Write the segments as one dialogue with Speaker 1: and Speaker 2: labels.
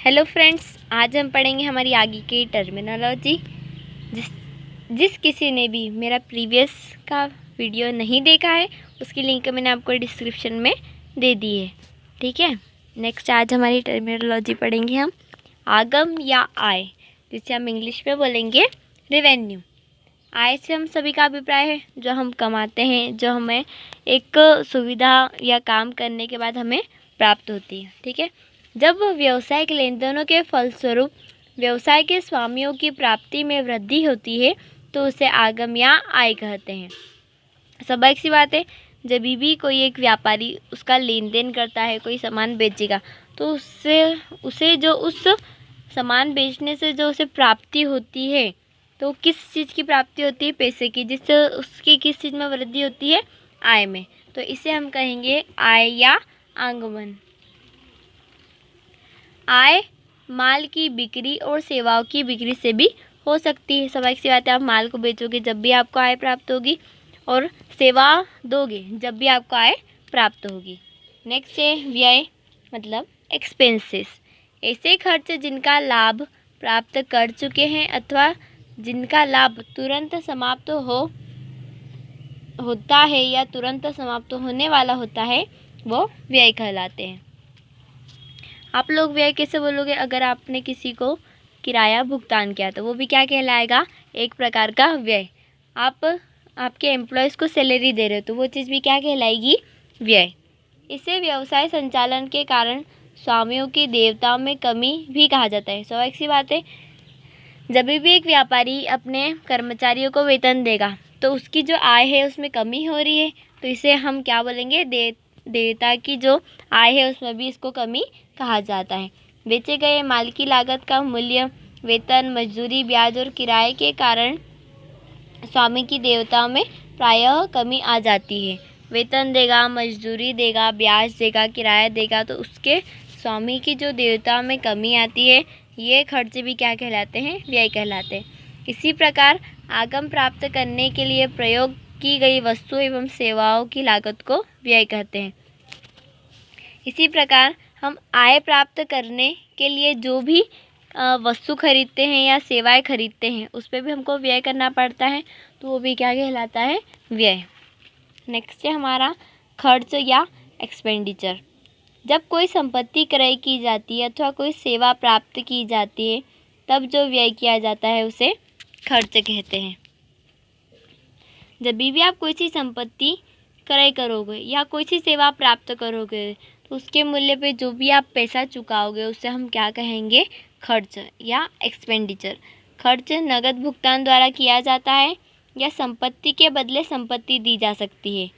Speaker 1: Hello friends, आज हम पढ़ेंगे हमारी आगे की टर्मिनोलॉजी। जिस किसी ने भी मेरा प्रीवियस का वीडियो नहीं देखा है उसकी लिंक मैंने आपको डिस्क्रिप्शन में दे दी है। ठीक है, नेक्स्ट आज हमारी टर्मिनोलॉजी पढ़ेंगे हम आगम या आय, जिसे हम इंग्लिश में बोलेंगे रेवेन्यू। आय से हम सभी का अभिप्राय है जो हम कमाते हैं, जो हमें एक सुविधा या काम करने के बाद हमें प्राप्त होती है। ठीक है, जब व्यवसायिक लेन देनों के फलस्वरूप व्यवसाय के स्वामियों की प्राप्ति में वृद्धि होती है तो उसे आगम या आय कहते हैं। स्वाभाविक सी बात है, जब भी कोई एक व्यापारी उसका लेन देन करता है, कोई सामान बेचेगा तो उसे जो उस सामान बेचने से जो उसे प्राप्ति होती है, तो किस चीज़ की प्राप्ति होती है? पैसे की, जिससे उसकी किस चीज़ में वृद्धि होती है? आय में। तो इसे हम कहेंगे आय या आगमन। आय माल की बिक्री और सेवाओं की बिक्री से भी हो सकती है। स्वाभाविक सी बात है, आप माल को बेचोगे जब भी आपको आय प्राप्त होगी और सेवा दोगे जब भी आपको आय प्राप्त होगी। नेक्स्ट है व्यय, मतलब एक्सपेंसेस। ऐसे खर्च जिनका लाभ प्राप्त कर चुके हैं अथवा जिनका लाभ तुरंत समाप्त होता है या तुरंत समाप्त होने वाला होता है, वो व्यय कहलाते हैं। आप लोग व्यय कैसे बोलोगे? अगर आपने किसी को किराया भुगतान किया तो वो भी क्या कहलाएगा? एक प्रकार का व्यय। आप आपके एम्प्लॉयज़ को सैलरी दे रहे हो तो वो चीज़ भी क्या कहलाएगी? व्यय। इसे व्यवसाय संचालन के कारण स्वामियों की देयताओं में कमी भी कहा जाता है। स्वाभाविक सी बात है, जब भी एक व्यापारी अपने कर्मचारियों को वेतन देगा तो उसकी जो आय है उसमें कमी हो रही है, तो इसे हम क्या बोलेंगे? देयता की जो आय है उसमें भी इसको कमी कहा जाता है। बेचे गए माल की लागत का मूल्य वेतन, मजदूरी, ब्याज और किराए के कारण स्वामी की देयताओं में प्रायः कमी आ जाती है। वेतन देगा, मजदूरी देगा, ब्याज देगा, किराया देगा, तो उसके स्वामी की जो देयताओं में कमी आती है, ये खर्च भी क्या कहलाते हैं? व्यय कहलाते हैं। इसी प्रकार आगम प्राप्त करने के लिए प्रयोग की गई वस्तु एवं सेवाओं की लागत को व्यय कहते हैं। इसी प्रकार हम आय प्राप्त करने के लिए जो भी वस्तु खरीदते हैं या सेवाएं खरीदते हैं उस पर भी हमको व्यय करना पड़ता है, तो वो भी क्या कहलाता है? व्यय। नेक्स्ट है हमारा खर्च या एक्सपेंडिचर। जब कोई संपत्ति क्रय की जाती है अथवा कोई सेवा प्राप्त की जाती है तब जो व्यय किया जाता है उसे खर्च कहते हैं। जब भी आप कोई सी संपत्ति क्रय करोगे या कोई सी सेवा प्राप्त करोगे तो उसके मूल्य पे जो भी आप पैसा चुकाओगे उसे हम क्या कहेंगे? खर्च या एक्सपेंडिचर। खर्च नगद भुगतान द्वारा किया जाता है या संपत्ति के बदले संपत्ति दी जा सकती है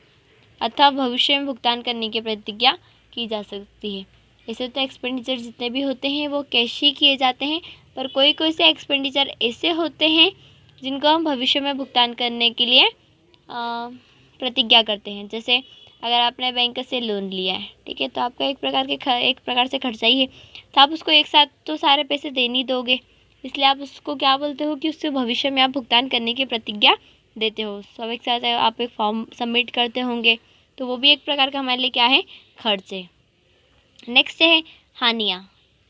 Speaker 1: अथवा भविष्य में भुगतान करने की प्रतिज्ञा की जा सकती है। ऐसे तो एक्सपेंडिचर जितने भी होते हैं वो कैश ही किए जाते हैं, पर कोई कोई से एक्सपेंडिचर ऐसे होते हैं जिनको हम भविष्य में भुगतान करने के लिए प्रतिज्ञा करते हैं। जैसे अगर आपने बैंक से लोन लिया है, ठीक है, तो आपका एक प्रकार से खर्चा ही है, तो आप उसको एक साथ तो सारे पैसे दे नहीं दोगे, इसलिए आप उसको क्या बोलते हो कि उससे भविष्य में आप भुगतान करने की प्रतिज्ञा देते हो। सब एक साथ आप एक फॉर्म सबमिट करते होंगे, तो वो भी एक प्रकार का हमारे लिए क्या है? खर्च है। नेक्स्ट है हानियाँ,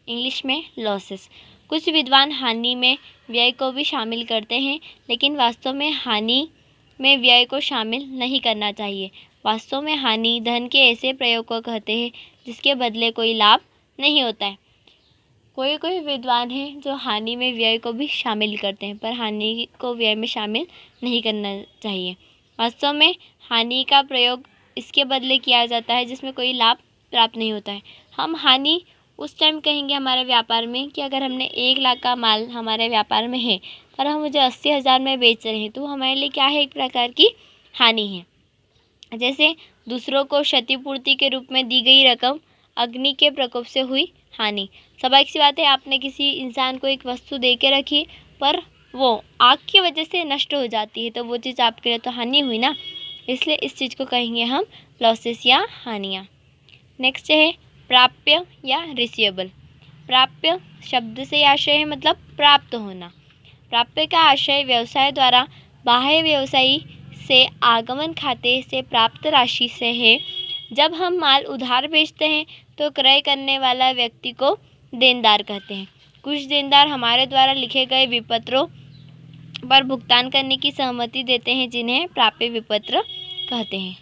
Speaker 1: इंग्लिश में लॉसेस। कुछ विद्वान हानि में व्यय को भी शामिल करते हैं, लेकिन वास्तव में हानि में व्यय को शामिल नहीं करना चाहिए। वास्तव में हानि धन के ऐसे प्रयोग को कहते हैं जिसके बदले कोई लाभ नहीं होता है। कोई कोई विद्वान हैं जो हानि में व्यय को भी शामिल करते हैं, पर हानि को व्यय में शामिल नहीं करना चाहिए। वास्तव में हानि का प्रयोग इसके बदले किया जाता है जिसमें कोई लाभ प्राप्त नहीं होता है। हम हानि उस टाइम कहेंगे हमारे व्यापार में कि अगर हमने 1 लाख का माल हमारे व्यापार में है और हम मुझे 80,000 में बेच रहे हैं, तो हमारे लिए क्या है? एक प्रकार की हानि है। जैसे दूसरों को क्षतिपूर्ति के रूप में दी गई रकम अग्नि के प्रकोप से हुई हानि। स्वाभाविक सी बात है, आपने किसी इंसान को एक वस्तु दे के रखी पर वो आग की वजह से नष्ट हो जाती है, तो वो चीज़ आपके लिए तो हानि हुई ना, इसलिए इस चीज़ को कहेंगे हम लॉसेस या हानियाँ। नेक्स्ट है प्राप्य या रिसीवेबल। प्राप्य शब्द से आशय है मतलब प्राप्त होना। प्राप्य का आशय व्यवसाय द्वारा बाह्य व्यवसायी से आगमन खाते से प्राप्त राशि से है। जब हम माल उधार बेचते हैं तो क्रय करने वाला व्यक्ति को देनदार कहते हैं। कुछ देनदार हमारे द्वारा लिखे गए विपत्रों पर भुगतान करने की सहमति देते हैं, जिन्हें प्राप्य विपत्र कहते हैं।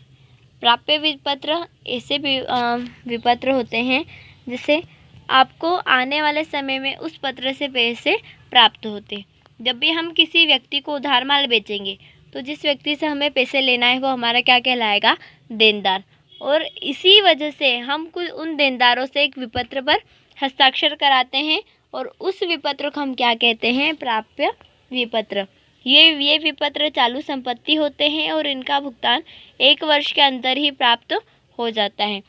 Speaker 1: प्राप्य विपत्र ऐसे विपत्र होते हैं जिससे आपको आने वाले समय में उस पत्र से पैसे प्राप्त होते। जब भी हम किसी व्यक्ति को उधार माल बेचेंगे तो जिस व्यक्ति से हमें पैसे लेना है वो हमारा क्या कहलाएगा? देनदार। और इसी वजह से हम कुछ उन देनदारों से एक विपत्र पर हस्ताक्षर कराते हैं और उस विपत्र को हम क्या कहते हैं? प्राप्य विपत्र। ये विपत्र चालू संपत्ति होते हैं और इनका भुगतान 1 वर्ष के अंदर ही प्राप्त हो जाता है।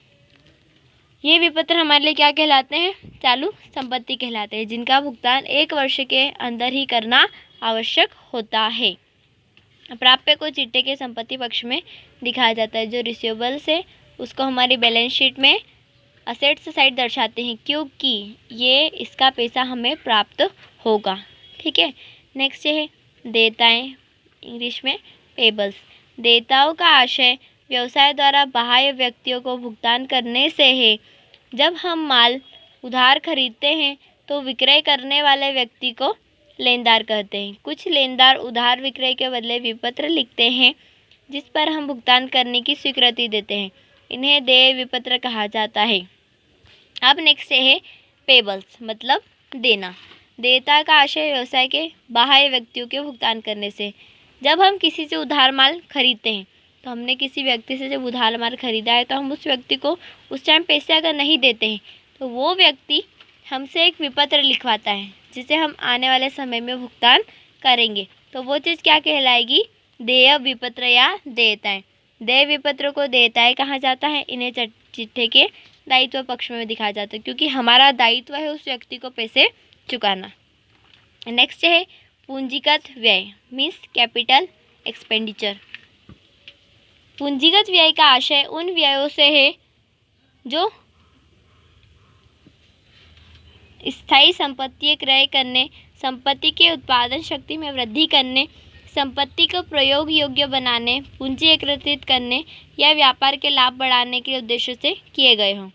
Speaker 1: ये विपत्र हमारे लिए क्या कहलाते हैं? चालू संपत्ति कहलाते हैं, जिनका भुगतान 1 वर्ष के अंदर ही करना आवश्यक होता है। प्राप्य को चिट्टे के संपत्ति पक्ष में दिखाया जाता है। जो रिसीवेबल्स है उसको हमारी बैलेंस शीट में असेट्स साइड दर्शाते हैं, क्योंकि ये इसका पैसा हमें प्राप्त होगा। ठीक है। नेक्स्ट है देयताएं, इंग्लिश में पेबल्स। देयताओं का आशय व्यवसाय द्वारा बाह्य व्यक्तियों को भुगतान करने से है। जब हम माल उधार खरीदते हैं तो विक्रय करने वाले व्यक्ति को लेनदार कहते हैं। कुछ लेनदार उधार विक्रय के बदले विपत्र लिखते हैं जिस पर हम भुगतान करने की स्वीकृति देते हैं। इन्हें देय विपत्र कहा जाता है। अब नेक्स्ट है पेबल्स, मतलब देना। देयता का आशय व्यवसाय के बाह्य व्यक्तियों के भुगतान करने से। जब हम किसी से उधार माल खरीदते हैं तो हमने किसी व्यक्ति से जब उधार माल खरीदा है तो हम उस व्यक्ति को उस टाइम पैसे अगर नहीं देते हैं तो वो व्यक्ति हमसे एक विपत्र लिखवाता है जिसे हम आने वाले समय में भुगतान करेंगे। तो वो चीज़ क्या कहलाएगी? देय विपत्र या देयताएं। देय विपत्र को देयताएं कहा जाता है। इन्हें चिट्ठे के दायित्व पक्ष में दिखाया जाता है, क्योंकि हमारा दायित्व है उस व्यक्ति को पैसे चुकाना। नेक्स्ट है पूंजीगत व्यय, मीन्स कैपिटल एक्सपेंडिचर। पूंजीगत व्यय का आशय उन व्ययों से है जो स्थायी संपत्ति क्रय करने, संपत्ति के उत्पादन शक्ति में वृद्धि करने, संपत्ति को प्रयोग योग्य बनाने, पूंजी एकत्रित करने या व्यापार के लाभ बढ़ाने के उद्देश्य से किए गए हों।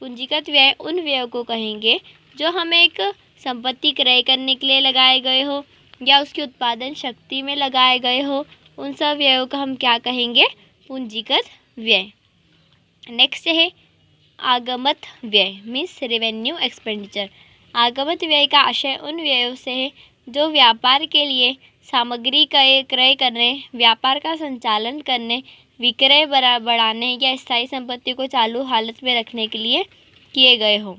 Speaker 1: पूंजीगत व्यय उन व्ययों को कहेंगे जो हमें एक संपत्ति क्रय करने के लिए लगाए गए हो या उसकी उत्पादन शक्ति में लगाए गए हो। उन सब व्ययों का हम क्या कहेंगे? पूंजीगत व्यय। नेक्स्ट है आगमत व्यय, मीन्स रेवेन्यू एक्सपेंडिचर। आगमत व्यय का आशय उन व्ययों से है जो व्यापार के लिए सामग्री क्रय करने, व्यापार का संचालन करने, विक्रय बढ़ाने या स्थायी संपत्ति को चालू हालत में रखने के लिए किए गए हों।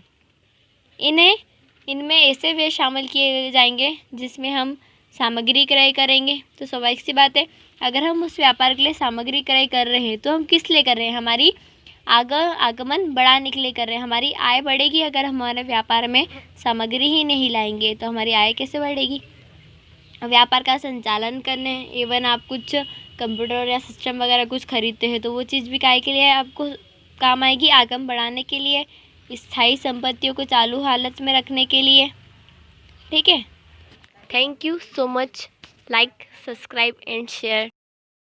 Speaker 1: इनमें ऐसे व्यय शामिल किए जाएंगे जिसमें हम सामग्री क्रय करेंगे। तो स्वाभाविक सी बात है, अगर हम उस व्यापार के लिए सामग्री क्रय कर रहे हैं तो हम किस लिए कर रहे हैं? हमारी आगमन बढ़ाने के लिए कर रहे हैं। हमारी आय बढ़ेगी अगर हमारे व्यापार में सामग्री ही नहीं लाएंगे तो हमारी आय कैसे बढ़ेगी? व्यापार का संचालन करने, इवन आप कुछ कंप्यूटर या सिस्टम वगैरह कुछ खरीदते हैं तो वो चीज़ भी काय के लिए आपको काम आएगी? आगम बढ़ाने के लिए, स्थायी संपत्तियों को चालू हालत में रखने के लिए। ठीक है। Thank you so much. Like, subscribe and share.